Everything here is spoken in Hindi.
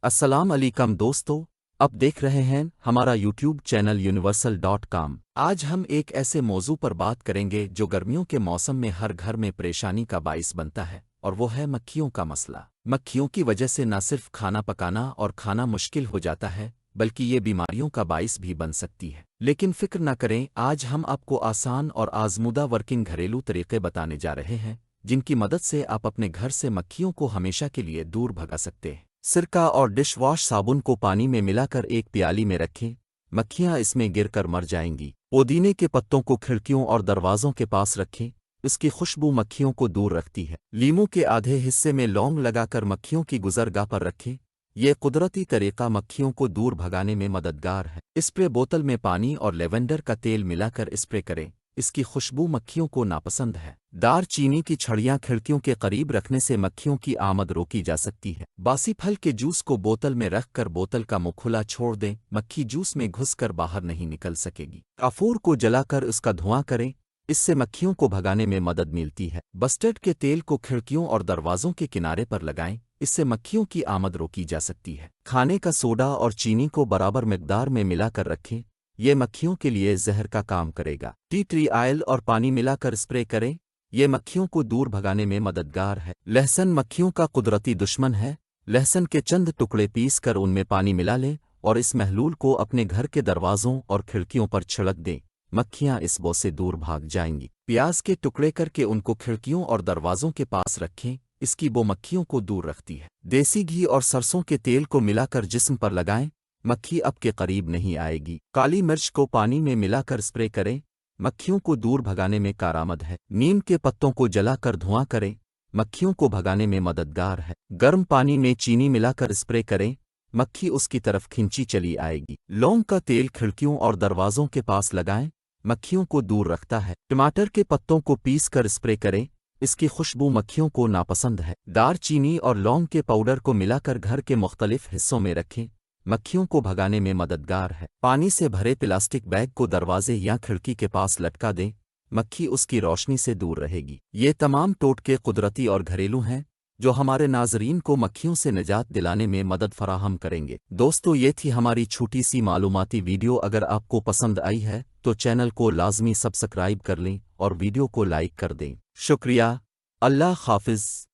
अस्सलाम अलैकुम दोस्तों, अब देख रहे हैं हमारा यूट्यूब चैनल universal.com। आज हम एक ऐसे मौजू पर बात करेंगे जो गर्मियों के मौसम में हर घर में परेशानी का बाइस बनता है, और वो है मक्खियों का मसला। मक्खियों की वजह से न सिर्फ खाना पकाना और खाना मुश्किल हो जाता है, बल्कि ये बीमारियों का बाइस भी बन सकती है। लेकिन फिक्र न करें, आज हम आपको आसान और आजमूदा वर्किंग घरेलू तरीके बताने जा रहे हैं, जिनकी मदद से आप अपने घर से मक्खियों को हमेशा के लिए दूर भगा सकते हैं। सिरका और डिशवॉश साबुन को पानी में मिलाकर एक प्याली में रखें। मक्खियां इसमें गिरकर मर जाएंगी। पुदीने के पत्तों को खिड़कियों और दरवाजों के पास रखें। इसकी खुशबू मक्खियों को दूर रखती है। लीमू के आधे हिस्से में लौंग लगाकर मक्खियों की गुजरगाह पर रखें। यह कुदरती तरीका मक्खियों को दूर भगाने में मददगार है। स्प्रे बोतल में पानी और लेवेंडर का तेल मिलाकर स्प्रे करें। इसकी खुशबू मक्खियों को नापसंद है। दार चीनी की छड़ियाँ खिड़कियों के करीब रखने से मक्खियों की आमद रोकी जा सकती है। बासी फल के जूस को बोतल में रखकर बोतल का मुंह खुला छोड़ दें। मक्खी जूस में घुसकर बाहर नहीं निकल सकेगी। काफूर को जलाकर उसका धुआं करें। इससे मक्खियों को भगाने में मदद मिलती है। बस्टर्ड के तेल को खिड़कियों और दरवाजों के किनारे पर लगाएं। इससे मक्खियों की आमद रोकी जा सकती है। खाने का सोडा और चीनी को बराबर मिकदार में मिलाकर रखें। ये मक्खियों के लिए जहर का काम करेगा। टी ट्री ऑयल और पानी मिलाकर स्प्रे करें। ये मक्खियों को दूर भगाने में मददगार है। लहसुन मक्खियों का कुदरती दुश्मन है। लहसुन के चंद टुकड़े पीस कर उनमें पानी मिला लें और इस महलूल को अपने घर के दरवाजों और खिड़कियों पर छिड़क दें। मक्खियां इस बो से दूर भाग जाएंगी। प्याज के टुकड़े करके उनको खिड़कियों और दरवाजों के पास रखें। इसकी बो मक्खियों को दूर रखती है। देसी घी और सरसों के तेल को मिलाकर जिस्म पर लगाएं। मक्खी अब के करीब नहीं आएगी। काली मिर्च को पानी में मिलाकर स्प्रे करें। मक्खियों को दूर भगाने में कारआमद है। नीम के पत्तों को जलाकर धुआं करें। मक्खियों को भगाने में मददगार है। गर्म पानी में चीनी मिलाकर स्प्रे करें। मक्खी उसकी तरफ खिंची चली आएगी। लौंग का तेल खिड़कियों और दरवाजों के पास लगाएं। मक्खियों को दूर रखता है। टमाटर के पत्तों को पीस कर स्प्रे करें। इसकी खुशबू मक्खियों को नापसंद है। दार चीनी और लौंग के पाउडर को मिलाकर घर के मुख्तलिफ हिस्सों में रखें। मक्खियों को भगाने में मददगार है। पानी से भरे प्लास्टिक बैग को दरवाजे या खिड़की के पास लटका दें। मक्खी उसकी रोशनी से दूर रहेगी। ये तमाम टोटके कुदरती और घरेलू हैं, जो हमारे नाजरीन को मक्खियों से निजात दिलाने में मदद फराहम करेंगे। दोस्तों, ये थी हमारी छोटी सी मालूमाती वीडियो। अगर आपको पसंद आई है तो चैनल को लाजमी सब्सक्राइब कर लें और वीडियो को लाइक कर दें। शुक्रिया। अल्लाह हाफिज।